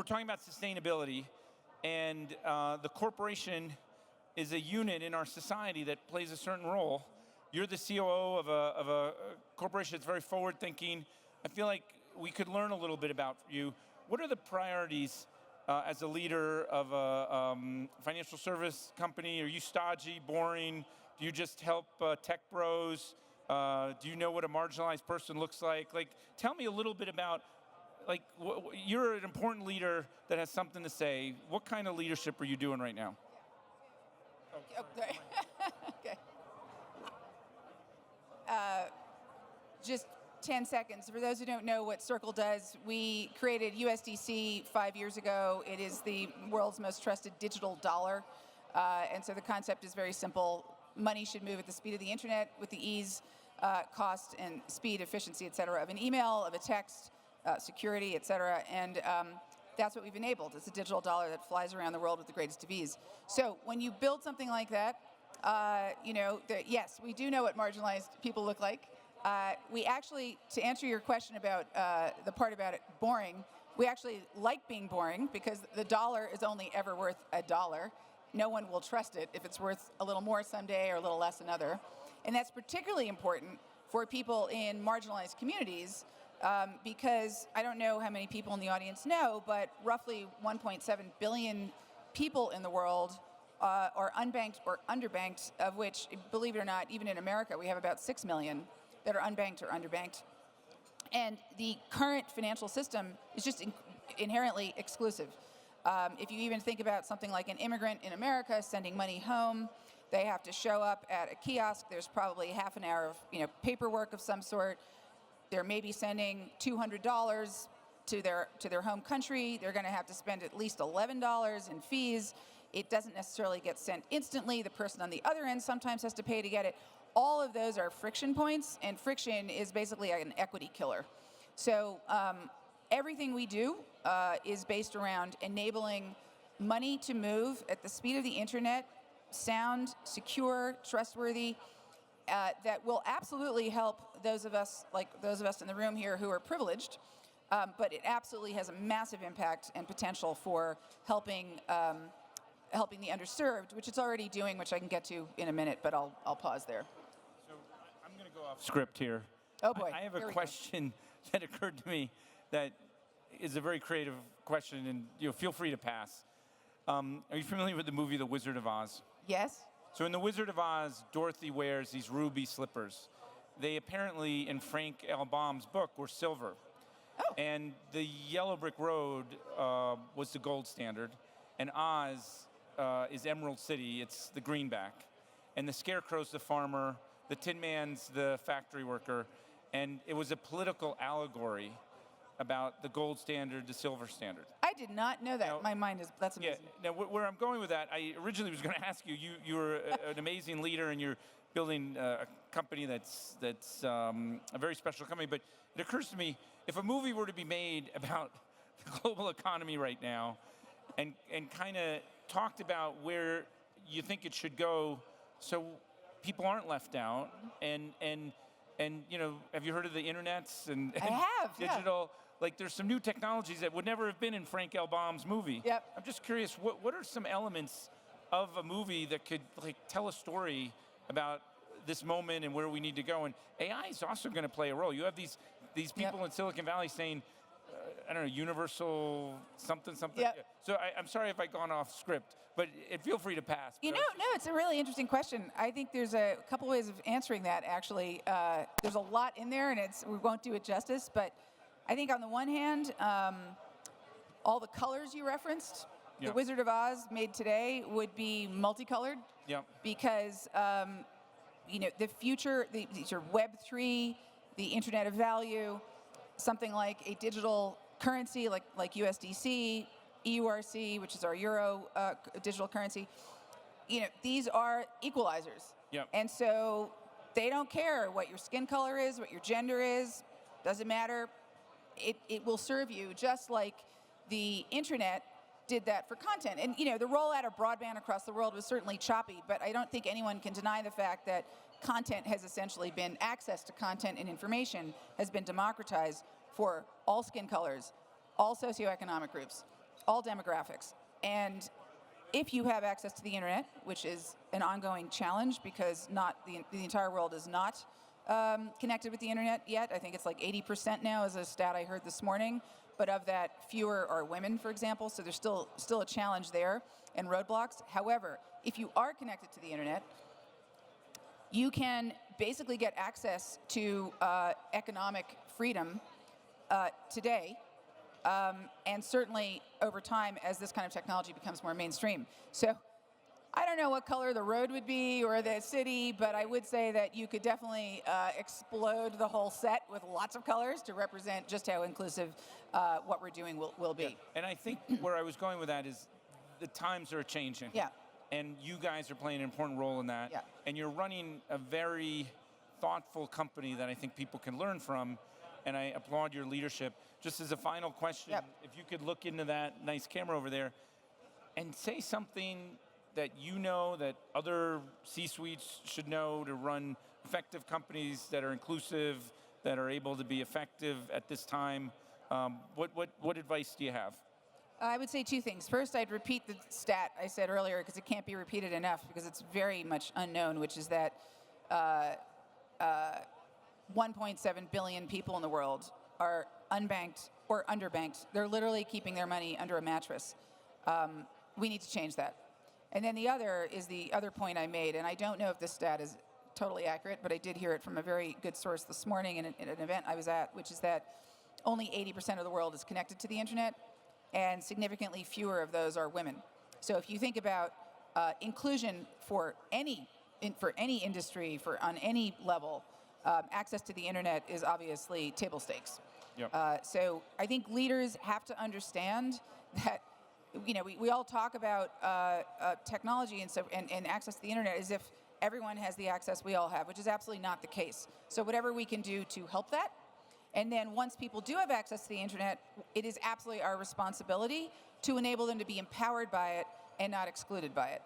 talking about sustainability, and the corporation is a unit in our society that plays a certain role. You're the COO of a corporation that's very forward-thinking. I feel like we could learn a little bit about you. What are the priorities as a leader of a financial service company? Are you stodgy, boring? Do you just help tech bros? Do you know what a marginalized person looks like? Like, tell me a little bit about, like, you're an important leader that has something to say. What kind of leadership are you doing right now? Oh, sorry. Okay. Just 10 seconds. For those who don't know what Circle does, we created USDC 5 years ago. It is the world's most trusted digital dollar. And so the concept is very simple. Money should move at the speed of the internet with the ease, cost, and speed, efficiency, et cetera, of an email, of a text, security, et cetera. And that's what we've enabled. It's a digital dollar that flies around the world with the greatest of ease. So when you build something like that, yes, we do know what marginalized people look like. We actually, to answer your question about the part about it boring, we actually like being boring because the dollar is only ever worth $1. No one will trust it if it's worth a little more someday or a little less another. And that's particularly important for people in marginalized communities because I don't know how many people in the audience know, but roughly 1.7 billion people in the world are unbanked or underbanked, of which, believe it or not, even in America, we have about 6 million that are unbanked or underbanked. And the current financial system is just inherently exclusive. If you even think about something like an immigrant in America sending money home, they have to show up at a kiosk. There's probably half an hour of paperwork of some sort. They're maybe sending $200 to their home country. They're going to have to spend at least $11 in fees. It doesn't necessarily get sent instantly. The person on the other end sometimes has to pay to get it. All of those are friction points, and friction is basically an equity killer. So everything we do is based around enabling money to move at the speed of the internet, sound, secure, trustworthy, that will absolutely help those of us in the room here who are privileged, but it absolutely has a massive impact and potential for helping the underserved, which it's already doing, which I can get to in a minute, but I'll pause there. So I'm going to go off script here. Oh boy. I have a question that occurred to me that is a very creative question, and feel free to pass. Are you familiar with the movie The Wizard of Oz? Yes. So in The Wizard of Oz, Dorothy wears these ruby slippers. They apparently, in Frank L. Baum's book, were silver. Oh. And the yellow brick road was the gold standard, and Oz is Emerald City. It's the greenback. And the Scarecrow's the farmer, the Tin Man's the factory worker, and it was a political allegory about the gold standard, the silver standard. I did not know that. My mind is, that's amazing. Yeah, now where I'm going with that, I originally was going to ask you, you're an amazing leader and you're building a company that's a very special company, but it occurs to me, if a movie were to be made about the global economy right now and kind of talked about where you think it should go so people aren't left out, and have you heard of the internets and I have, digital? Yeah. Like, there's some new technologies that would never have been in Frank L. Baum's movie. Yep. I'm just curious, what are some elements of a movie that could tell a story about this moment and where we need to go? And AI is also going to play a role. You have these people in Silicon Valley saying, I don't know, universal something. Yep. So I'm sorry if I've gone off script, but feel free to pass. No, it's a really interesting question. I think there's a couple ways of answering that, actually. There's a lot in there, and we won't do it justice, but I think on the one hand, all the colors you referenced, The Wizard of Oz made today would be multicolored. Because the future, these are Web3, the Internet of Value, something like a digital currency like USDC, EURC, which is our euro digital currency. These are equalizers. And so they don't care what your skin color is, what your gender is, doesn't matter. It will serve you just like the internet did that for content. And the rollout of broadband across the world was certainly choppy, but I don't think anyone can deny the fact that content has essentially been, access to content and information has been democratized for all skin colors, all socioeconomic groups. all demographics. And if you have access to the internet, which is an ongoing challenge because not the entire world is not connected with the internet yet. I think it's like 80% now is a stat I heard this morning. But of that, fewer are women, for example. So there's still a challenge there and roadblocks. However, if you are connected to the internet, you can basically get access to economic freedom today, and certainly over time as this kind of technology becomes more mainstream. So I don't know what color the road would be or the city, but I would say that you could definitely explode the whole set with lots of colors to represent just how inclusive what we're doing will be. Yeah. And I think where I was going with that is the times are changing. Yeah. And you guys are playing an important role in that. Yeah. And you're running a very thoughtful company that I think people can learn from, and I applaud your leadership. Just as a final question, Yep. if you could look into that nice camera over there and say something that you know that other C-suites should know to run effective companies that are inclusive, that are able to be effective at this time, what advice do you have? I would say two things. First, I'd repeat the stat I said earlier because it can't be repeated enough because it's very much unknown, which is that 1.7 billion people in the world are unbanked or underbanked. They're literally keeping their money under a mattress. We need to change that. And then the other is the other point I made, and I don't know if this stat is totally accurate, but I did hear it from a very good source this morning in an event I was at, which is that only 80% of the world is connected to the internet, and significantly fewer of those are women. So if you think about inclusion for any industry, on any level, access to the internet is obviously table stakes. Yep. So I think leaders have to understand that, we all talk about technology and access to the internet as if everyone has the access we all have, which is absolutely not the case. So whatever we can do to help that. And then once people do have access to the internet, it is absolutely our responsibility to enable them to be empowered by it and not excluded by it.